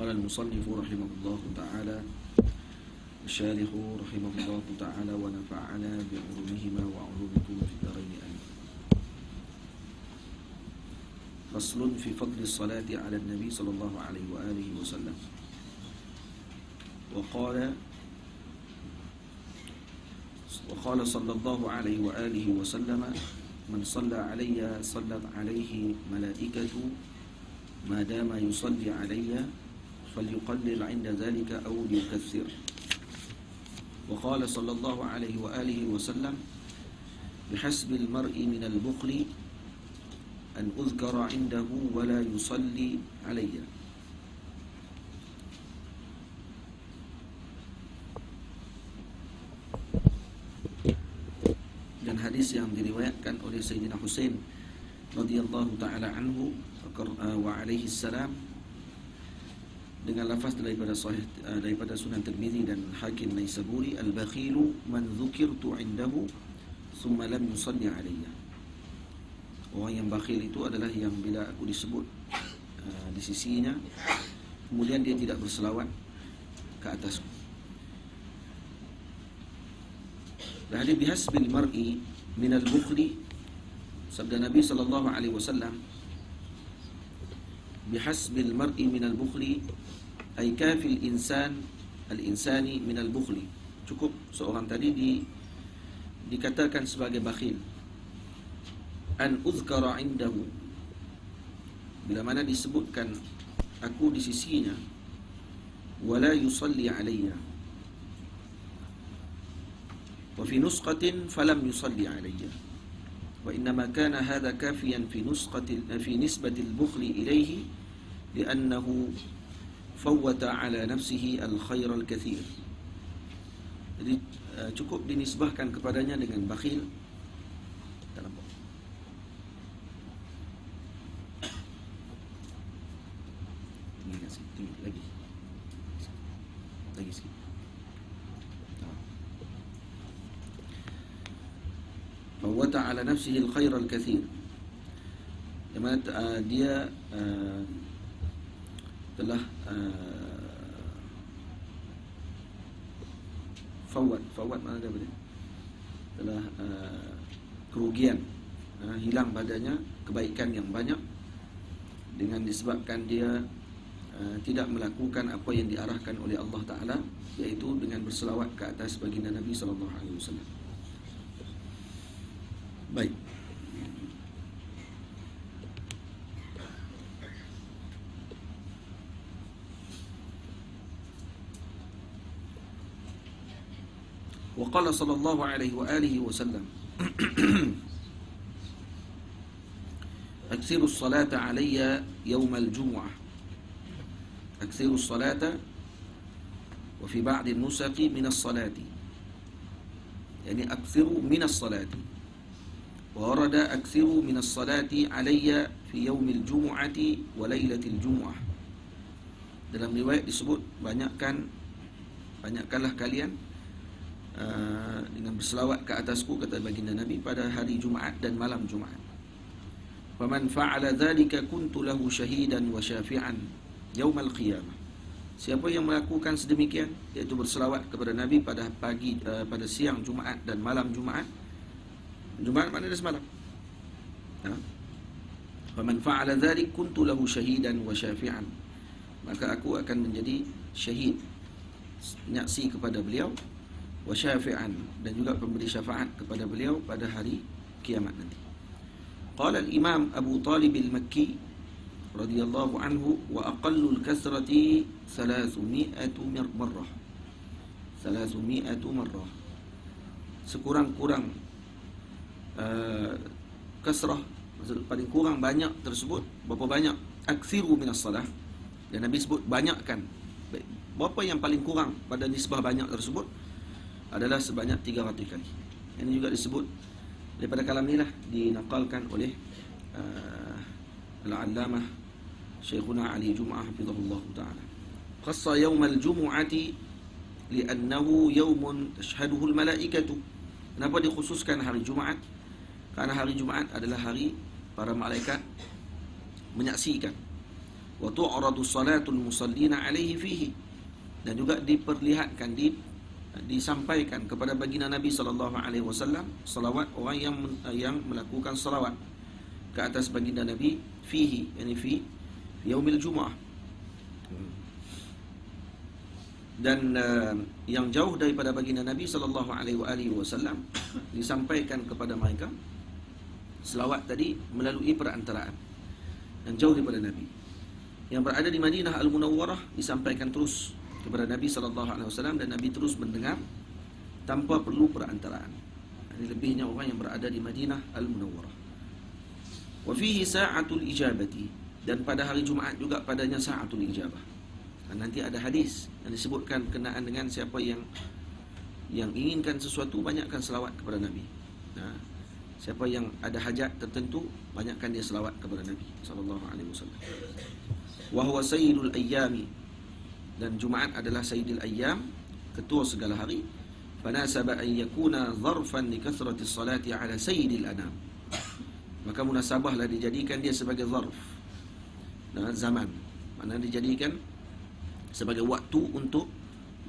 قال المصنف رحمه الله تعالى الشارح رحمه الله تعالى ونفعنا بعلومهما وعلومكم في الدارين آمين. فصل في فضل الصلاة على النبي صلى الله عليه وآله وسلم. وقال صلى الله عليه وآله وسلم من صلى علي صلت عليه ملائكة ما دام يصلي علي فليقلل عند ذلك أو ليكثر. وقال صلى الله عليه وآله وسلم بحسب المرء من البخل أن أذكر عنده ولا يصلي علي. Dan hadis yang diriwayatkan oleh Sayyidina Husain radhiyallahu taala anhu wa alaihi salam dengan lafaz daripada Sunan Tirmizi dan Hakim Naisaburi, al-bakhilu man dzukirtu indahu thumma lam yusalli alayya. Orang yang bakhil itu adalah yang bila aku disebut di sisinya kemudian dia tidak berselawat ke atasku. Dan hadis bihasbil mar'i minal bukhli, sabda Nabi sallallahu alaihi wasallam, bihasbil mar'i minal bukhli ay kafil insani minal bukhli. Cukup seorang tadi dikatakan sebagai bakhil. An uzkara indahu, bila mana disebutkan aku di sisinya, wala yusalli alayya. Wa fi nusqatin falam yusalli alayya. Wa innama kana hadha kafiyan fi nisbati al-bukhli ilayhi li'annahu fawwata ala nafsihi al-khair al-kathir. Jadi cukup dinisbahkan kepadanya dengan bakhil. Dalam lagi sikit. Fawwata ala nafsihi al-khair al-kathir. Di mana dia telah fawat mana dia boleh? Telah kerugian, hilang padanya kebaikan yang banyak dengan disebabkan dia tidak melakukan apa yang diarahkan oleh Allah Ta'ala, yaitu dengan berselawat ke atas baginda Nabi sallallahu alaihi wasallam. Baik. Wa qala sallallahu alaihi wa alihi wasallam aksiru as-salata alayya yawm al-jum'ah. Aksiru as-salata wa fi ba'd an-nusaqi min as-salati. Yani aksiru min as-salati. وورد أكثروا من الصلاة علي في يوم الجمعة وليلة الجمعة. Dalam riwayat disebut banyakkanlah kalian dengan berselawat ke atasku, kata baginda Nabi, pada hari Jumaat dan malam Jumaat. Faman fa'ala dzalika kuntu lahu syahidan wa syafi'an yaumal qiyamah. Siapa yang melakukan sedemikian, yaitu berselawat kepada Nabi pada siang Jumaat dan malam Jumaat. Jumaat maknanya semalam. Faman fa'ala dzalik kuntu lahu syahidan wa syafi'an. Maka aku akan menjadi syahid, penyaksi kepada beliau, wa syafi'an, dan juga pemberi syafaat kepada beliau pada hari kiamat nanti. Qala al-Imam Abu Talib al-Makki radhiyallahu anhu wa aqallu al-kasrati 300 marrah. 300 marrah. Sekurang-kurang kasrah, paling kurang banyak tersebut berapa banyak? Aksiru minas salah. Dan Nabi sebut banyakkan. Berapa yang paling kurang pada nisbah banyak tersebut adalah sebanyak 300 kali. Ini juga disebut daripada kalam ni lah, dinaqalkan oleh Al-Allamah Syekhuna Ali Jum'ah hafizahullah ta'ala. Khassa yawmal jumu'ati li'annahu yawmun tashhaduhu al-malaikatu. Kenapa dikhususkan hari Jumaat? Karena hari Jumaat adalah hari para malaikat menyaksikan. wa tu'radu salatul musallina alaihi fihi, dan juga diperlihatkan, disampaikan kepada baginda Nabi sallallahu alaihi wasallam salawat orang yang melakukan salawat ke atas baginda Nabi fihi, yani fi yaumil Jumaah. Dan yang jauh daripada baginda Nabi sallallahu alaihi wasallam disampaikan kepada mereka selawat tadi melalui perantaraan yang jauh daripada Nabi. Yang berada di Madinah Al-Munawwarah disampaikan terus kepada Nabi sallallahu alaihi wasallam, dan Nabi terus mendengar tanpa perlu perantaraan. Ini lebihnya orang yang berada di Madinah Al-Munawwarah. Wa fihi sa'atul ijabati, dan pada hari Jumaat juga padanya sa'atul ijabah. Dan nanti ada hadis yang disebutkan kenaan dengan siapa yang inginkan sesuatu, banyakkan selawat kepada Nabi. Nah, siapa yang ada hajat tertentu, banyakkan dia selawat kepada Nabi sallallahu alaihi wasallam. Wa huwa sayyidul ayyami, dan Jumaat adalah sayyidul ayyam, ketua segala hari. Fanasaba an yakuna zarfan li kathrati salati ala sayyidil anam, maka munasabahlah dijadikan dia sebagai zarf, zaman, mana dijadikan sebagai waktu untuk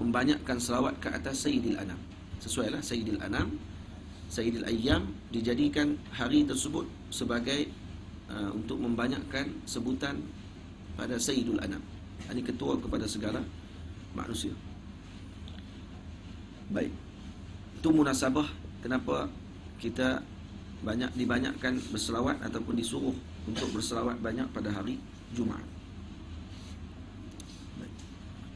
membanyakkan selawat ke atas sayyidil anam. Sesuailah sayyidil anam, sayyidil ayyam, dijadikan hari tersebut sebagai untuk membanyakkan sebutan pada sayyidul anam. Ini ketua kepada segala manusia. Baik, itu munasabah kenapa kita dibanyakkan berselawat ataupun disuruh untuk berselawat banyak pada hari Jumaat.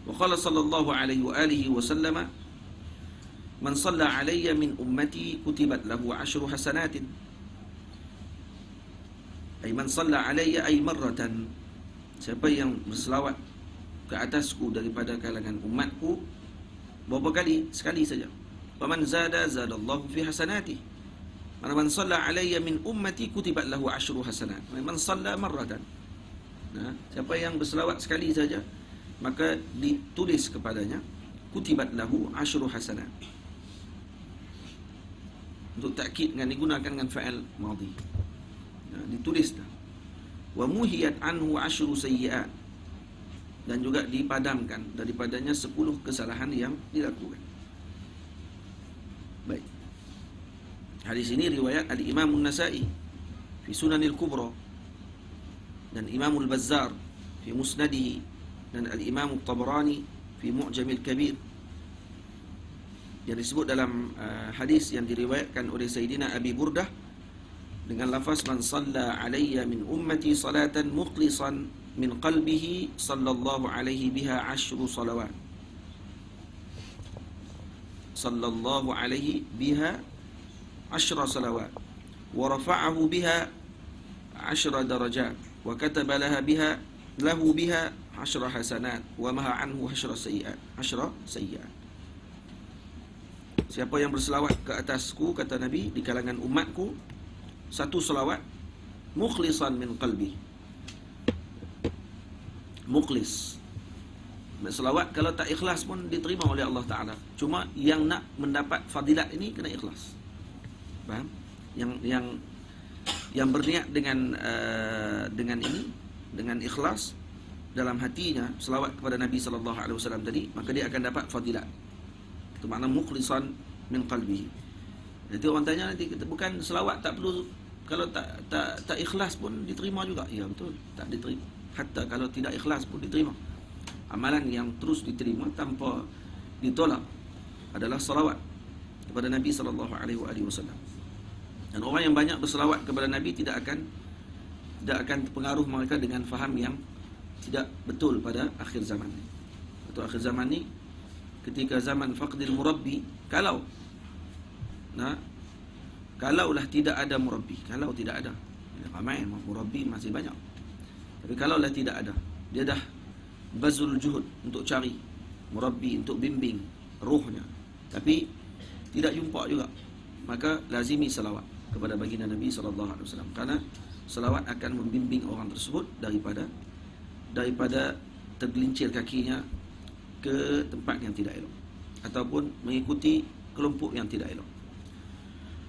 Wa qala sallallahu alaihi wa alihi wa sallama, man shalla alayya min ummati kutibat lahu 10 hasanatin. Ay man shalla alayya ay marratan, siapa yang berselawat ke atasku daripada kalangan umatku berapa kali? Sekali saja. Wa man zada zadallahu fi hasanati. Man shalla alayya min ummati kutibat lahu 10 hasanat. Man shalla marratan. Nah, siapa yang berselawat sekali saja, maka ditulis kepadanya kutibat lahu 10 hasanat. Untuk takkid dengan digunakan dengan fa'il madhi. Nah, ditulis dah. Wa muhiyat anhu 10 sayyi'at, dan juga dipadamkan daripadanya 10 kesalahan yang dilakukan. Baik. Hadis ini riwayat Al-Imam An-Nasa'i fi Sunanil Kubra, dan Imam Al-Bazzar fi Musnadihi, dan Al-Imam At-Tabarani fi Mu'jamil Kabir. Yang disebut dalam hadis yang diriwayatkan oleh Sayyidina Abi Burdah dengan lafaz man shalla alayya min ummati salatan mukhlishan min qalbihi sallallahu alaihi biha 10 salawat. Sallallahu alaihi biha 10 salawat wa rafa'ahu biha 10 darajat wa kataba lahu biha 10 hasanat wa maha anhu 10 sayyi'at. Siapa yang berselawat ke atasku, kata Nabi, di kalangan umatku, 1 selawat mukhlisan min qalbi. Mukhlis, selawat kalau tak ikhlas pun diterima oleh Allah Ta'ala. Cuma yang nak mendapat fadilat ini kena ikhlas. Faham? Yang berniat dengan ini, dengan ikhlas dalam hatinya selawat kepada Nabi sallallahu alaihi wasallam tadi, maka dia akan dapat fadilat. Itu makna mukhlisan min qalbihi. Jadi orang tanya nanti, bukan selawat tak perlu, kalau tak ikhlas pun diterima juga. Ya betul, tak diterima. Hatta kalau tidak ikhlas pun diterima. Amalan yang terus diterima tanpa ditolak adalah salawat kepada Nabi sallallahu alaihi wasallam. Dan orang yang banyak berselawat kepada Nabi tidak akan terpengaruh mereka dengan faham yang tidak betul pada akhir zaman ni. Atau akhir zaman ni, ketika zaman faqdil murabbi, kalaulah tidak ada murabbi, kalau tidak ada, ramai murabbi masih banyak, tapi kalaulah tidak ada, dia dah bazul juhud untuk cari murabbi, untuk bimbing ruhnya, tapi tidak jumpa juga, maka lazimi salawat kepada baginda Nabi sallallahu alaihi wasallam, kerana salawat akan membimbing orang tersebut daripada tergelincir kakinya ke tempat yang tidak elok ataupun mengikuti kelompok yang tidak elok.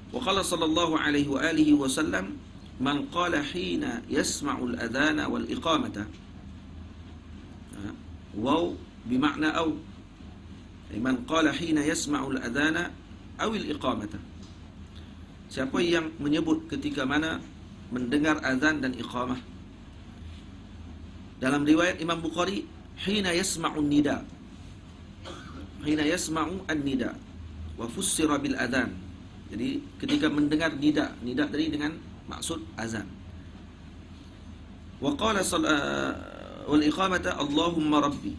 Wa qala sallallahu alaihi wa alihi wasallam, man qala hina yasma'u al-adhana wal iqamata Waw bimakna aw. Man qala hina yasma'ul adhana awil iqamata. Siapa yang menyebut ketika mana mendengar azan dan iqamah. Dalam riwayat Imam Bukhari, hina yasma'un nida. Hina yasma'u an-nida wa fussira bil adhan. Jadi ketika mendengar nida, nida tadi dengan maksud azan. Wa qala wal iqamata Allahumma rabbi.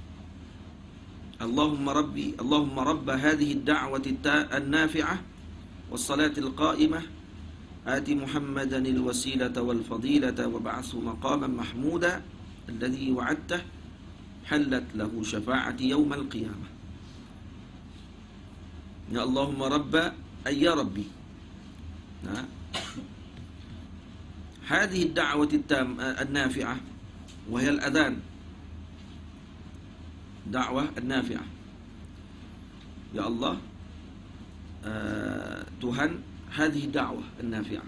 Allahumma rabbi, Allahumma rabba hadhihi ad-da'wati an-nafi'ah was salati al-qa'imah ati Muhammadan al-wasilata wal fadilata wa ba'athu maqaman mahmuda alladhi wa'adtah halat lahu syafa'ati yawm al-qiyamah. Ya Allahumma rabba ay ya rabbi. Nah, hadhihi ad-da'wati an-nafi'ah wa hiya al-adhan. Da'wah an-nafi'ah. Ya Allah, Tuhan, hadhihi da'wah an-nafi'ah.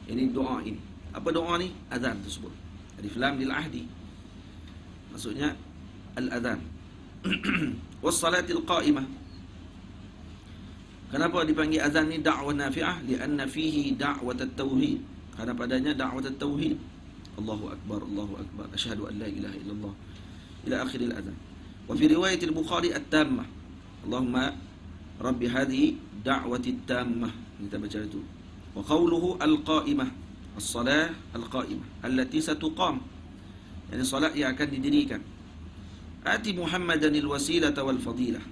Ini doa ini. Apa doa ni? Azan tersebut. Alif lam lil ahdi. Maksudnya al-azan. Was salatil qa'imah. Kenapa dipanggil azan ni da'wah nafi'ah? Lianna fihi da'wat at-tauhid. Karena padanya da'wat at-tauhid. Allahu akbar, Allahu akbar. Asyhadu an la ilaha illallah. Ila akhir al-azan. Wa fi riwayat al-Bukhari at-tammah. Allahumma rabbi hadhihi da'wati at-tammah. Kita baca itu. Wa qawluhu al-qa'imah. As-salah al-qa'imah allati satuqam. Yani salat yang akan didirikan. Ati Muhammadan al-wasilata wal fadilah.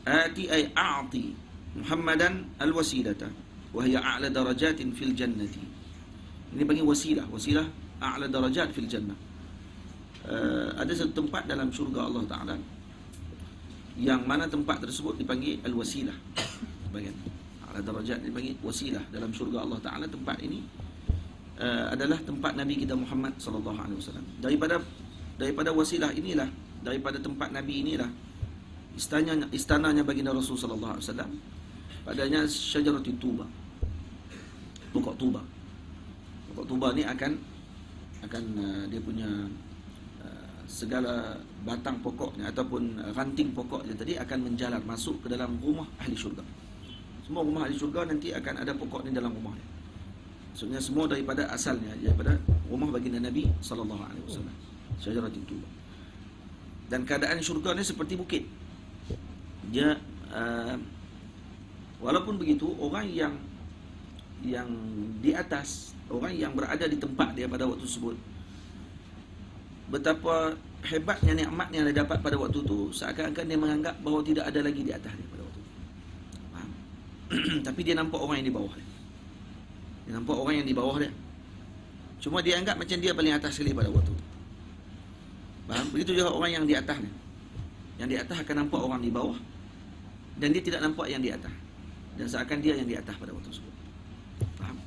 Ati ay a'ti Muhammadan al-wasilata wa hiya a'la darajatin fil jannati. Ini bagi wasilah. Wasilah a'la darajat fil jannah. Ada satu tempat dalam syurga Allah Ta'ala yang mana tempat tersebut dipanggil al-wasilah. Bagian a'la darajat dipanggil wasilah dalam syurga Allah Ta'ala. Tempat ini adalah tempat Nabi kita Muhammad sallallahu alaihi wasallam. Daripada wasilah inilah, daripada tempat Nabi inilah istananya baginda Rasul sallallahu alaihi wasallam. Padanya syajaratut tuba. Pokok tuba. Pokok tuba ni akan dia punya segala batang pokoknya ataupun ranting pokoknya tadi akan menjalar masuk ke dalam rumah ahli syurga. Semua rumah ahli syurga nanti akan ada pokok ni dalam rumahnya. Maksudnya semua daripada asalnya, daripada rumah baginda Nabi sallallahu alaihi wasallam. Syajaratut tuba. Dan keadaan syurga ni seperti bukit. Dia walaupun begitu, orang yang di atas, orang yang berada di tempat dia pada waktu tersebut, betapa hebatnya nikmat yang dia dapat pada waktu itu, seakan-akan dia menganggap bahawa tidak ada lagi di atas dia pada waktu itu. Faham? Tapi dia nampak orang yang di bawah dia. Dia nampak orang yang di bawah dia. Cuma dia anggap macam dia paling atas sekali pada waktu itu. Faham? Begitu juga orang yang di atas ni. Yang di atas akan nampak orang di bawah, dan dia tidak nampak yang di atas. Dan seakan dia yang di atas pada waktu tersebut. Faham?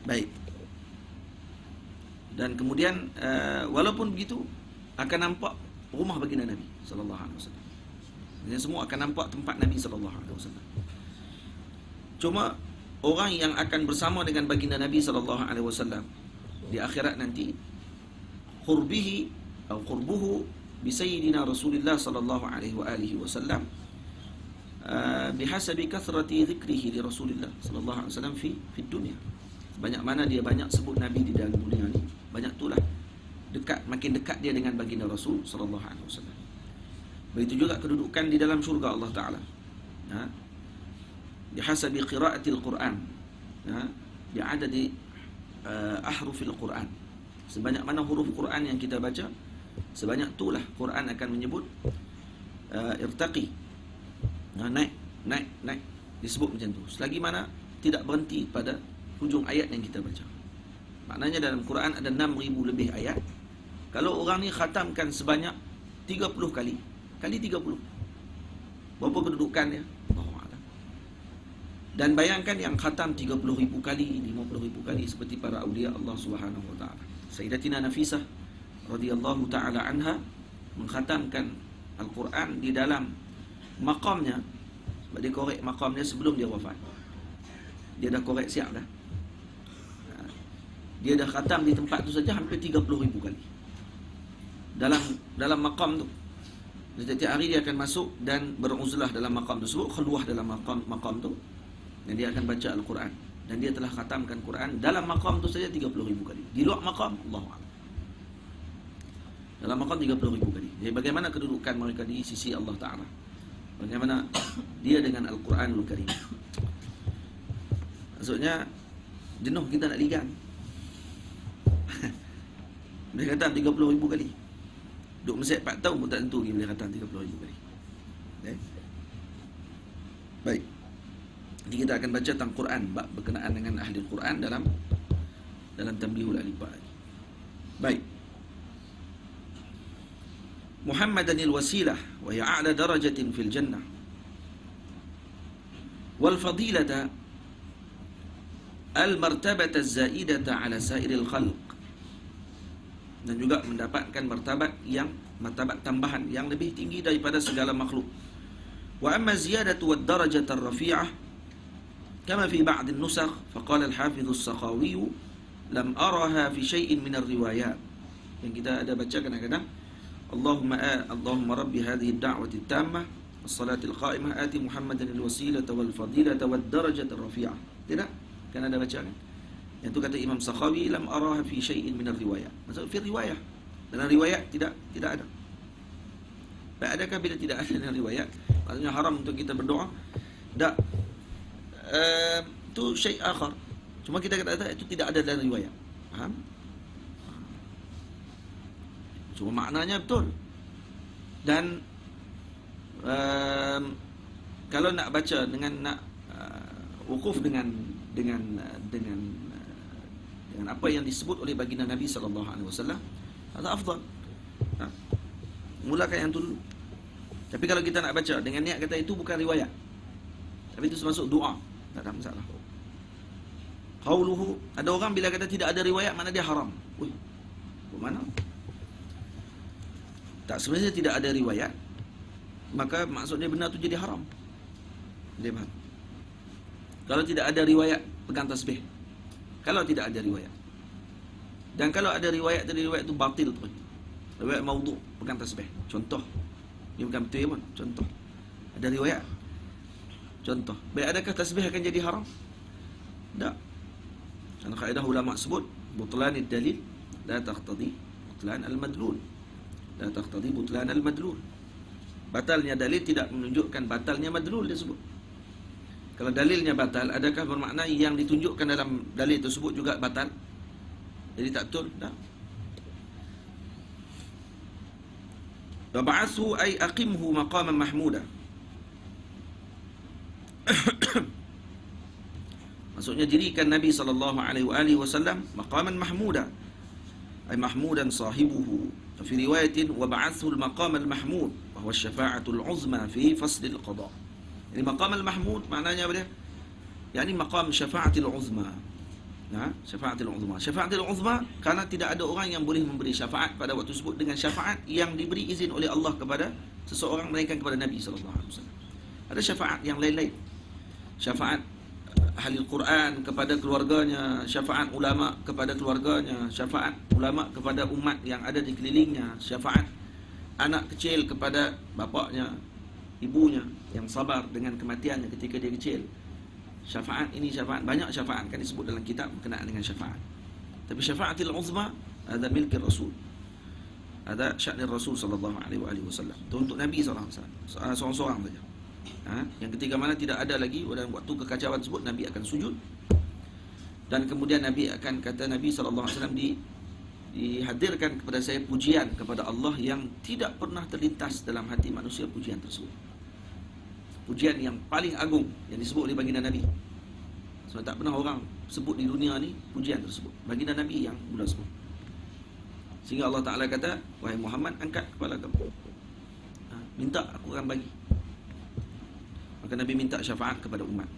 Baik. Dan kemudian walaupun begitu akan nampak rumah baginda Nabi sallallahu alaihi wasallam. Dan semua akan nampak tempat Nabi sallallahu alaihi wasallam. Cuma orang yang akan bersama dengan baginda Nabi sallallahu alaihi wasallam di akhirat nanti, qurbihi atau qurbuhu bi sayyidina Rasulillah sallallahu alaihi wasallam bihasabi kathrati dzikrihi li Rasulillah sallallahu alaihi wasallam fi dunya. Banyak mana dia banyak sebut Nabi di dalam dunia ni, banyak itulah makin dekat dia dengan baginda Rasul sallallahu alaihi wasallam. Begitu juga kedudukan di dalam syurga Allah Taala. Bihasabi qiraatil Quran. Bi'adadi ahrufil Quran. Sebanyak mana huruf Quran yang kita baca, sebanyak itulah Quran akan menyebut irtaqi. Naik. Disebut macam tu. Selagi mana tidak berhenti pada hujung ayat yang kita baca. Maknanya dalam Quran ada 6,000 lebih ayat. Kalau orang ni khatamkan sebanyak 30 kali 30, berapa kedudukan dia? Dan bayangkan yang khatam 30,000 kali, 50,000 kali seperti para awliya Allah Subhanahu wa taala. Sayyidatina Nafisah radhiyallahu taala anha mengkhatamkan Al-Quran di dalam maqamnya. Sebab dia korek maqamnya sebelum dia wafat. Dia dah korek siap dah. Dia dah khatam di tempat tu saja hampir 30,000 kali. dalam maqam tu. Setiap hari dia akan masuk dan beruzlah dalam maqam tersebut, khulwah dalam maqam tu, dan dia akan baca Al-Quran, dan dia telah khatamkan Quran dalam maqam tu saja 30,000 kali. Di luar maqam, Allahu a'lam. Dalam maqam 30,000 kali. Jadi bagaimana kedudukan mereka di sisi Allah Ta'ala? Bagaimana dia dengan Al-Quranul Karim? Maksudnya jenuh kita nak ligan. Dia kata 30,000 kali. Duk Mesir 4 tahun pun tak tentu dia boleh khatam 30,000 kali. Baik. Jadi kita akan baca tentang Quran, bab berkenaan dengan ahli Quran dalam Tanbihul Alifba. Baik. Muhammadanil wasilah wa hiya a'la darajatin fil jannah. Wal fadilata al martabata az-zaidata ala sairil khalq. Dan juga mendapatkan martabat tambahan yang lebih tinggi daripada segala makhluk. Wa amma ziyadatu wad darajatu ar-rafi'ah kama fi ba'd an-nusakh faqala al-hafiz as-Sakhawi lam araha fi shay'in min ar-riwayat. Yang kita ada baca kadang-kadang, Allahumma rabbi hadhihi ad-da'wati at-tammah was-salati al-qa'imah ati Muhammadan al-wasilata wal fadilata wad darajata ar-rafi'ah. Tidak? Kan ada baca kan? Yang itu kata Imam Sakhawi, lam araha fi syai'in min ar-riwayat. Maksud fi riwayah. Dalam riwayat tidak ada. Baik, adakah bila tidak ada dalam riwayat maksudnya haram untuk kita berdoa? Tak. Itu syai' akhar. Cuma kita kata itu tidak ada dalam riwayat. Faham? Cuma maknanya betul. Dan kalau nak baca dengan nak wukuf dengan apa yang disebut oleh baginda Nabi sallallahu alaihi wasallam, ada afdal. Mulakan yang itu dulu. Tapi kalau kita nak baca dengan niat kata itu bukan riwayat, tapi itu termasuk doa, tak ada masalah. Qauluhu, ada orang bila kata tidak ada riwayat mana dia haram. Ui, mana? Tak, sebenarnya tidak ada riwayat, maka maksudnya benar tu jadi haram. Dia faham? Kalau tidak ada riwayat, pegang tasbih. Kalau tidak ada riwayat. Dan kalau ada riwayat, tadi riwayat itu batil tu. Riwayat maudhu', pegang tasbih. Contoh. Dia bukan betul pun. Contoh. Ada riwayat. Contoh. Baik, adakah tasbih akan jadi haram? Tak. Karena kaedah ulama sebut, butlanid dalil la taqtadi butlan al-madlul. La taqtadi butlan al-madlul. Batalnya dalil tidak menunjukkan batalnya madlul dia sebut. Kalau dalilnya batal, adakah bermakna yang ditunjukkan dalam dalil tersebut juga batal? Jadi tak betul? Tak. Wab'athu ay aqimhu maqaman mahmuda. Maksudnya dirikan Nabi SAW maqaman mahmuda. Ay mahmudan sahibuhu. Fi riwayatin wab'athu al-maqam al-mahmud wa huwa asy-syafa'atu al-'uzma fi fasl al-qada'. Jadi maqam al-mahmud maknanya apa dia? Yani maqam syafa'atil uzma. Syafa'atil uzma. Syafa'atil uzma kerana tidak ada orang yang boleh memberi syafaat pada waktu tersebut dengan syafaat yang diberi izin oleh Allah kepada seseorang melainkan kepada Nabi sallallahu alaihi wasallam. Ada syafaat yang lain-lain. Syafaat ahli Al-Quran kepada keluarganya, syafaat ulama kepada keluarganya, syafaat ulama kepada umat yang ada di kelilingnya, syafaat anak kecil kepada bapaknya, ibunya yang sabar dengan kematiannya ketika dia kecil. Syafaat ini syafaat, banyak syafaat kan disebut dalam kitab berkenaan dengan syafaat. Tapi syafaatil uzma ada milik Rasul. Ada sya'ni Rasul sallallahu alaihi wasallam. Itu untuk Nabi sallallahu alaihi wasallam. Seorang-seorang saja. Yang ketiga mana tidak ada lagi, dan waktu kekacauan tersebut Nabi akan sujud. Dan kemudian Nabi akan kata, Nabi sallallahu alaihi wasallam dihadirkan kepada saya pujian kepada Allah yang tidak pernah terlintas dalam hati manusia pujian tersebut. Pujian yang paling agung yang disebut oleh baginda Nabi. Sebab tak pernah orang sebut di dunia ni pujian tersebut. Baginda Nabi yang mula sebut. Sehingga Allah Ta'ala kata, wahai Muhammad, angkat kepala kamu. Minta, aku akan bagi. Maka Nabi minta syafaat kepada umat.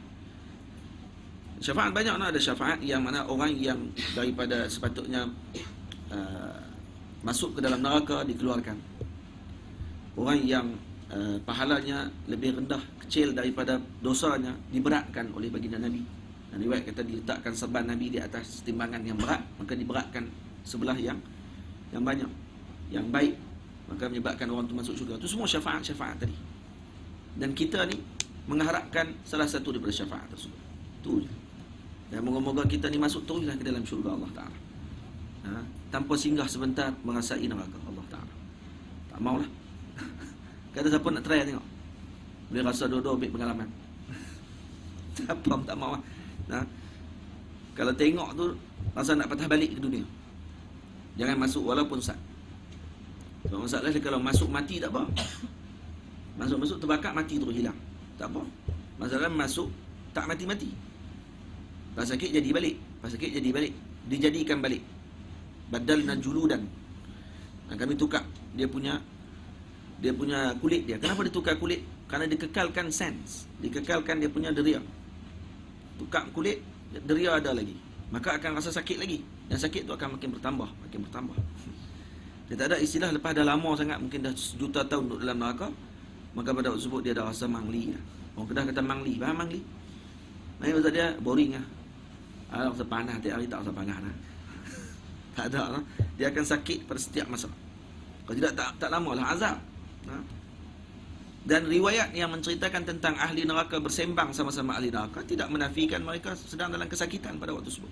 Syafaat banyak, ada syafaat yang mana orang yang daripada sepatutnya masuk ke dalam neraka dikeluarkan. Orang yang pahalanya lebih rendah, kecil daripada dosanya, diberatkan oleh baginda Nabi. Dan riwayat kata diletakkan serban Nabi di atas timbangan yang berat, maka diberatkan sebelah yang banyak, yang baik maka menyebabkan orang tu masuk syurga. Itu semua syafaat-syafaat tadi. Dan kita ni mengharapkan salah satu daripada syafaat tersebut. Itu je. Dan moga-moga kita ni masuk teruslah ke dalam syurga Allah Ta'ala. Tanpa singgah sebentar merasai neraka Allah Ta'ala. Tak maulah. Kata siapa nak try tengok. Boleh rasa dua-dua ambil pengalaman. Siapa tak mau lah. Kalau tengok tu rasa nak patah balik ke dunia. Jangan masuk walaupun sat. So, masalah dia kalau masuk mati tak apa. Masuk terbakar mati terus hilang. Tak apa. Masalah masuk tak mati-mati. Pas sakit jadi balik. Dijadikan balik. Badalna juludan. Kami tukar dia punya kulit dia. Kenapa dia tukar kulit? Kerana dikekalkan sense, dikekalkan dia punya deria. Tukar kulit, deria ada lagi. Maka akan rasa sakit lagi. Dan sakit tu akan makin bertambah. Dia tak ada istilah lepas dah lama sangat, mungkin dah juta tahun duduk dalam neraka, maka pada waktu tersebut dia dah rasa mangli. Orang Kedah kata mangli. Faham mangli? Maksud dia boring lah. Rasa panas, tiap hari tak rasa panas lah. Tak ada lah. Dia akan sakit pada setiap masa. Kalau tidak tak lama lah azab. Dan riwayat yang menceritakan tentang ahli neraka bersembang sama-sama ahli neraka tidak menafikan mereka sedang dalam kesakitan pada waktu tersebut.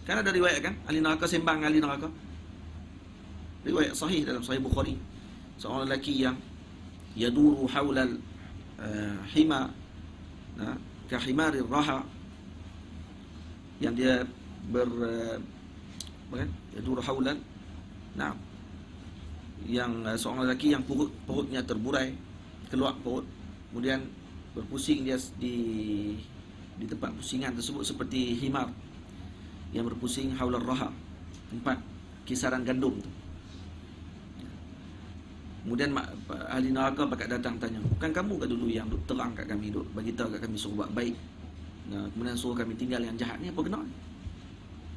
Kan ada riwayat kan, ahli neraka sembang ahli neraka. Riwayat sahih dalam Sahih Bukhari. Seorang lelaki yang yaduru haulal hima, ka himarir raha, yang dia yaduru haulal, yang seorang lelaki yang perutnya terburai, keluar perut, kemudian berpusing dia di tempat pusingan tersebut seperti himar yang berpusing haular raha, tempat kisaran gandum tu. Kemudian ahli neraka pakat datang tanya, bukan kamu ke dulu yang terang kat kami, bagi tahu kat kami suruh buat baik, kemudian suruh kami tinggal yang jahat ni, apa kena?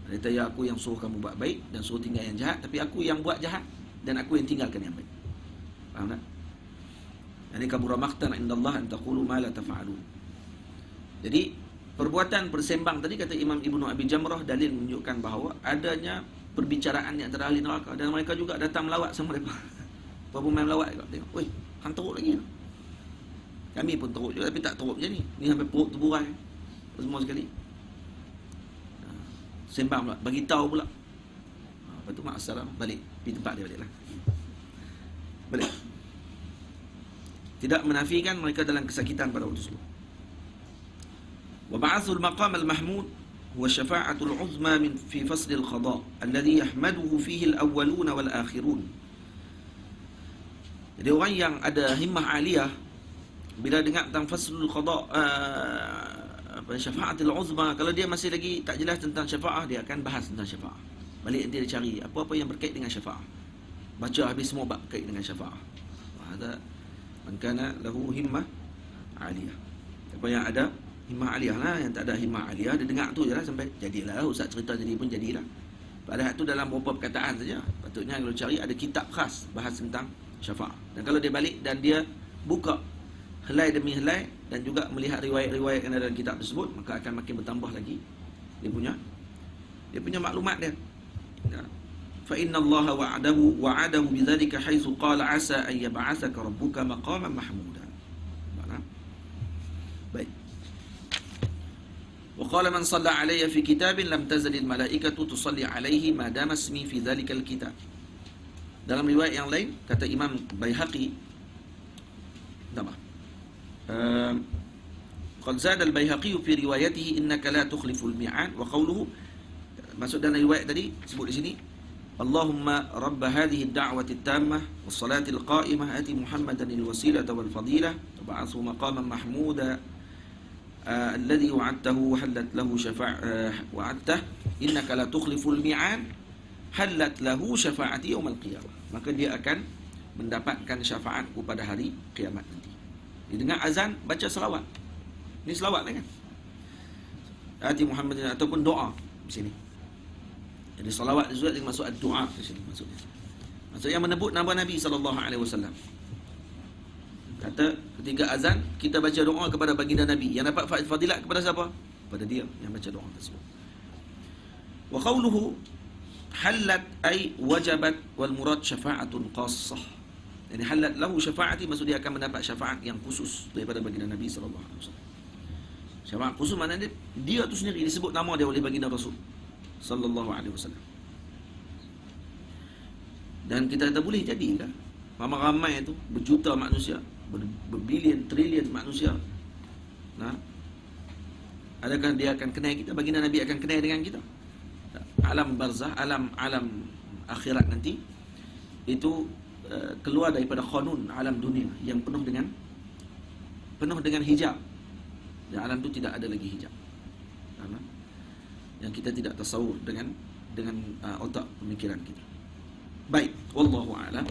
Dia kata, ya aku yang suruh kamu buat baik dan suruh tinggal yang jahat, tapi aku yang buat jahat dan aku yang tinggalkan yang baik. Faham tak? Ini kabura maqtan indallah an taqulu ma la taf'alun. Jadi perbuatan bersembang tadi kata Imam Ibnu Abi Jamrah dalil menunjukkan bahawa adanya perbicaraan di antara ahli neraka, dan mereka juga datang melawat sama mereka. Apa main melawat juga tengok. Weh, hang teruk lagi. Kami pun teruk juga tapi tak teruk macam ni. Ni sampai perut terburai. Semua sekali. Sembang pula, bagi tahu pula. Lepas tu ma'assalam, balik pergi tempat dia baliklah. Balik. Tidak menafikan mereka dalam kesakitan pada waktu itu. Wa ba'athul maqam al-mahmud huwa syafa'atul 'uzma min fi fasl al-qada' alladhi yahmaduhu fihi al-awwalun wal-akhirun. Jadi orang yang ada himmah aliyah bila dengar tentang faslul qada' syafa'atul 'uzma, kalau dia masih lagi tak jelas tentang syafa'ah, dia akan bahas tentang syafa'ah. Balik nanti dia cari apa-apa yang berkait dengan syafa'ah. Baca habis semua bab berkait dengan syafa'ah. Ada man kana lahu himmah aliyah. Apa yang ada himmah aliyah lah, yang tak ada himmah aliyah dia dengar tu je lah sampai jadilah ustaz cerita jadi pun jadilah. Padahal tu dalam beberapa perkataan saja. Patutnya kalau cari ada kitab khas bahas tentang syafa'ah. Dan kalau dia balik dan dia buka helai demi helai dan juga melihat riwayat-riwayat yang ada dalam kitab tersebut, maka akan makin bertambah lagi dia punya maklumat dia. Fa inna Allah wa'adahu bidzalika haitsu qala asa an yab'atsaka rabbuka maqaman mahmuda. Baik. Wa qala man shalla alayya fi kitabin lam tazal al malaikatu tusalli alayhi ma dama ismi fi dzalikal kitab. Dalam riwayat yang lain kata Imam Baihaqi, qad zada al-Baihaqi fi riwayatihi innaka la tukhliful mi'ad, wa qawluhu, maksud dalam riwayat tadi sebut di sini, Allahumma rabb hadhihi ad-da'wati at-tammah was-salati al-qa'imah ati Muhammadan al-wasilata wal-fadilah wa ba'athu maqaman mahmuda alladhi wa'adtahu wa halat lahu wa'adtah innaka la tukhliful mi'ad halat lahu syafa'ati yaumil qiyamah. Maka dia akan mendapatkan syafaatku pada hari kiamat nanti. Dia dengar azan, baca selawat. Ini selawat kan? Ati Muhammad ataupun doa di sini. Jadi selawat juga dengan maksud doa di sini maksudnya. Maksudnya menebut nama Nabi sallallahu alaihi wasallam. Kata ketika azan kita baca doa kepada baginda Nabi. Yang dapat fadilat kepada siapa? Kepada dia yang baca doa tersebut. Wa qawluhu halat ay wajabat wal murad syafa'atun qassah. Jadi halat lahu syafaati, maksud dia akan mendapat syafaat yang khusus daripada baginda Nabi sallallahu alaihi wasallam. Syafaat khusus maknanya dia tu sendiri disebut nama dia oleh baginda Rasul sallallahu alaihi wasallam. Dan kita kata boleh jadi kan? Ramai-ramai tu, berjuta manusia, berbilion, trilion manusia. Nah, adakah dia akan kenal kita? Baginda Nabi akan kenal dengan kita? Alam barzah, alam akhirat nanti itu keluar daripada qanun alam dunia yang penuh dengan hijab. Di alam itu tidak ada lagi hijab. Yang kita tidak tasawur dengan otak pemikiran kita. Baik, wallahu a'lam.